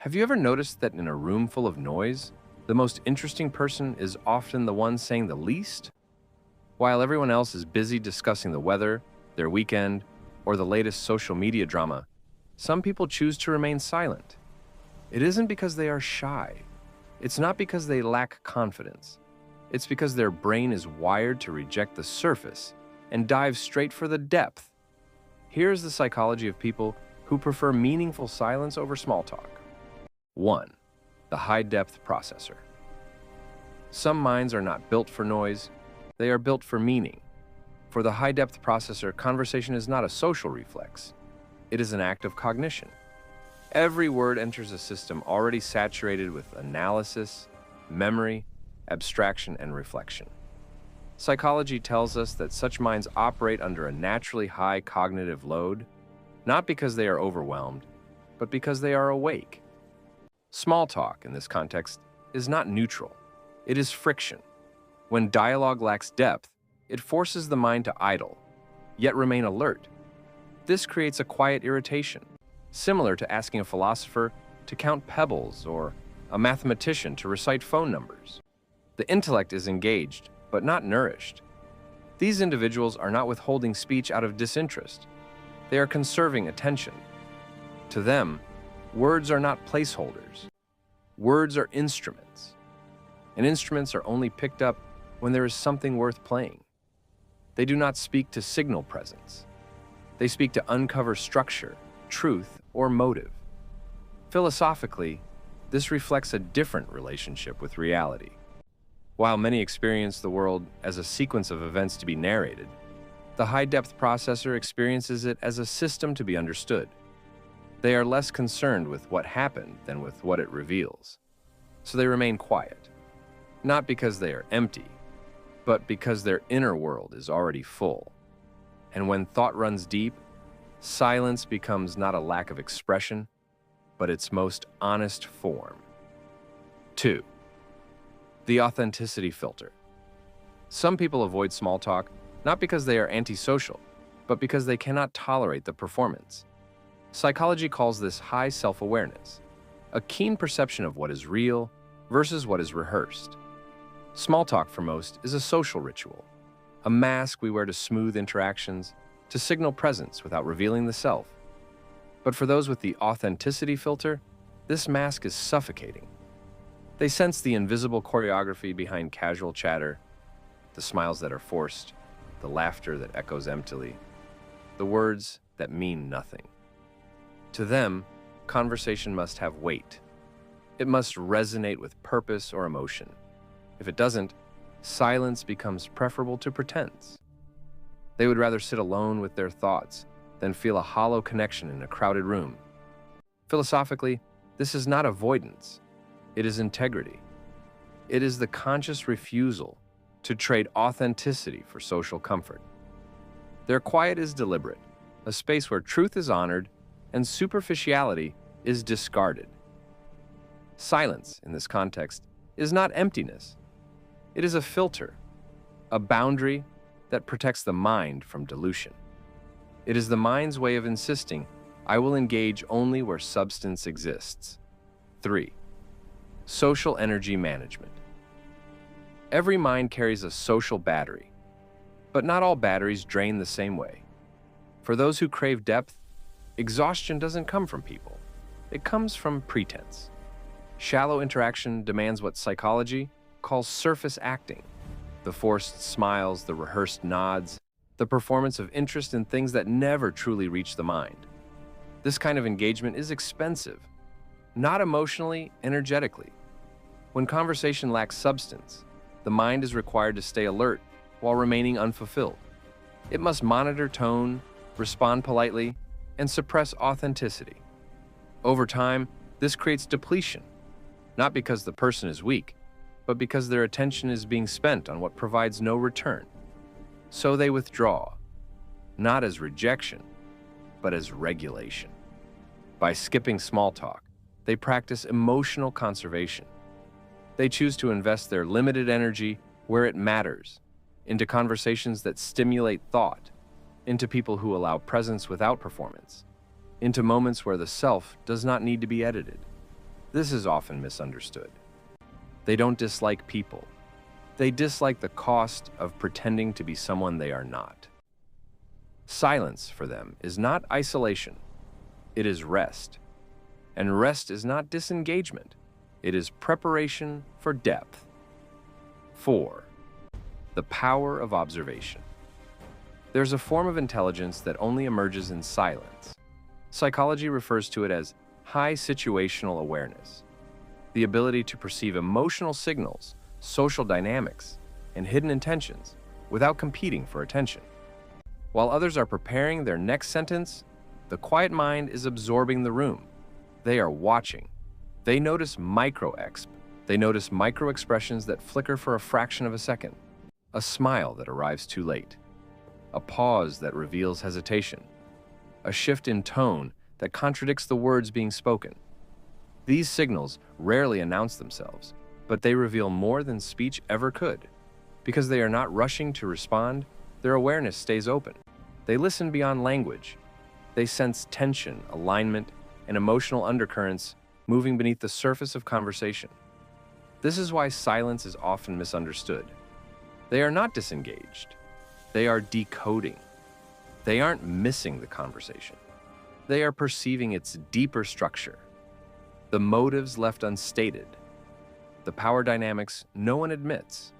Have you ever noticed that in a room full of noise, the most interesting person is often the one saying the least? While everyone else is busy discussing the weather, their weekend, or the latest social media drama, some people choose to remain silent. It isn't because they are shy. It's not because they lack confidence. It's because their brain is wired to reject the surface and dive straight for the depth. Here's the psychology of people who prefer meaningful silence over small talk. 1. The high-depth processor. Some minds are not built for noise, they are built for meaning. For the high-depth processor, conversation is not a social reflex. It is an act of cognition. Every word enters a system already saturated with analysis, memory, abstraction, and reflection. Psychology tells us that such minds operate under a naturally high cognitive load, not because they are overwhelmed, but because they are awake. Small talk, in this context, is not neutral. It is friction. When dialogue lacks depth, it forces the mind to idle, yet remain alert. This creates a quiet irritation, similar to asking a philosopher to count pebbles or a mathematician to recite phone numbers. The intellect is engaged, but not nourished. These individuals are not withholding speech out of disinterest. They are conserving attention. To them, words are not placeholders. Words are instruments. And instruments are only picked up when there is something worth playing. They do not speak to signal presence. They speak to uncover structure, truth, or motive. Philosophically, this reflects a different relationship with reality. While many experience the world as a sequence of events to be narrated, the high-depth processor experiences it as a system to be understood. They are less concerned with what happened than with what it reveals. So they remain quiet, not because they are empty, but because their inner world is already full. And when thought runs deep, silence becomes not a lack of expression, but its most honest form. 2. The authenticity filter. Some people avoid small talk not because they are antisocial, but because they cannot tolerate the performance. Psychology calls this high self-awareness, a keen perception of what is real versus what is rehearsed. Small talk for most is a social ritual, a mask we wear to smooth interactions, to signal presence without revealing the self. But for those with the authenticity filter, this mask is suffocating. They sense the invisible choreography behind casual chatter, the smiles that are forced, the laughter that echoes emptily, the words that mean nothing. To them, conversation must have weight. It must resonate with purpose or emotion. If it doesn't, silence becomes preferable to pretense. They would rather sit alone with their thoughts than feel a hollow connection in a crowded room. Philosophically, this is not avoidance. It is integrity. It is the conscious refusal to trade authenticity for social comfort. Their quiet is deliberate, a space where truth is honored and superficiality is discarded. Silence, in this context, is not emptiness. It is a filter, a boundary that protects the mind from dilution. It is the mind's way of insisting, I will engage only where substance exists. 3. Social energy management. Every mind carries a social battery, but not all batteries drain the same way. For those who crave depth, exhaustion doesn't come from people. It comes from pretense. Shallow interaction demands what psychology calls surface acting, the forced smiles, the rehearsed nods, the performance of interest in things that never truly reach the mind. This kind of engagement is expensive, not emotionally, energetically. When conversation lacks substance, the mind is required to stay alert while remaining unfulfilled. It must monitor tone, respond politely, and suppress authenticity. Over time, this creates depletion, not because the person is weak, but because their attention is being spent on what provides no return. So they withdraw, not as rejection, but as regulation. By skipping small talk, they practice emotional conservation. They choose to invest their limited energy where it matters, into conversations that stimulate thought, into people who allow presence without performance, into moments where the self does not need to be edited. This is often misunderstood. They don't dislike people. They dislike the cost of pretending to be someone they are not. Silence for them is not isolation. It is rest. And rest is not disengagement. It is preparation for depth. 4. The power of observation. There's a form of intelligence that only emerges in silence. Psychology refers to it as high situational awareness, the ability to perceive emotional signals, social dynamics, and hidden intentions without competing for attention. While others are preparing their next sentence, the quiet mind is absorbing the room. They are watching. They notice They notice micro-expressions that flicker for a fraction of a second. A smile that arrives too late. A pause that reveals hesitation. A shift in tone that contradicts the words being spoken. These signals rarely announce themselves, but they reveal more than speech ever could. Because they are not rushing to respond, their awareness stays open. They listen beyond language. They sense tension, alignment, and emotional undercurrents moving beneath the surface of conversation. This is why silence is often misunderstood. They are not disengaged. They are decoding. They aren't missing the conversation. They are perceiving its deeper structure, the motives left unstated, the power dynamics no one admits,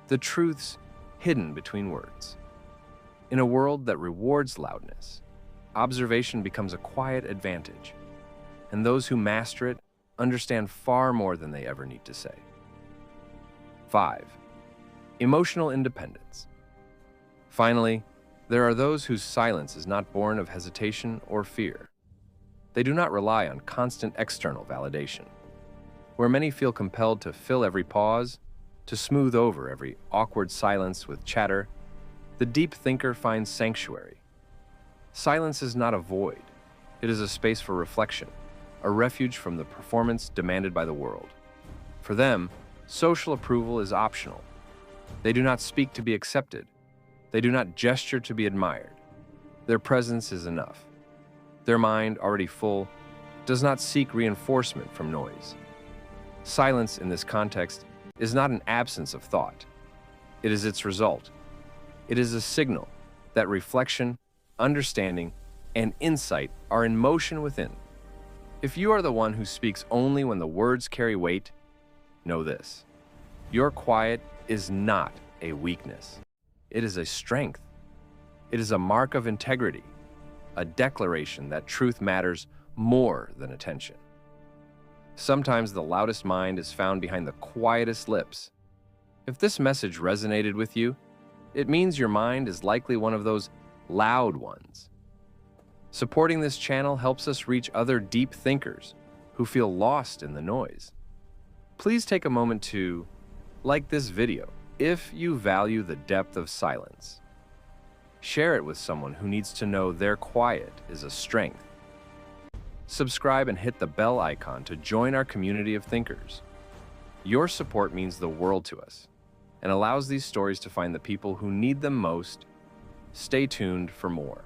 the truths hidden between words. In a world that rewards loudness, observation becomes a quiet advantage, and those who master it understand far more than they ever need to say. 5. Emotional independence. Finally, there are those whose silence is not born of hesitation or fear. They do not rely on constant external validation. Where many feel compelled to fill every pause, to smooth over every awkward silence with chatter, the deep thinker finds sanctuary. Silence is not a void. It is a space for reflection, a refuge from the performance demanded by the world. For them, social approval is optional. They do not speak to be accepted. They do not gesture to be admired. Their presence is enough. Their mind, already full, does not seek reinforcement from noise. Silence in this context is not an absence of thought. It is its result. It is a signal that reflection, understanding, and insight are in motion within. If you are the one who speaks only when the words carry weight, know this: your quiet is not a weakness. It is a strength. It is a mark of integrity, a declaration that truth matters more than attention. Sometimes the loudest mind is found behind the quietest lips. If this message resonated with you, it means your mind is likely one of those loud ones. Supporting this channel helps us reach other deep thinkers who feel lost in the noise. Please take a moment to like this video if you value the depth of silence. Share it with someone who needs to know their quiet is a strength. Subscribe and hit the bell icon to join our community of thinkers. Your support means the world to us and allows these stories to find the people who need them most. Stay tuned for more.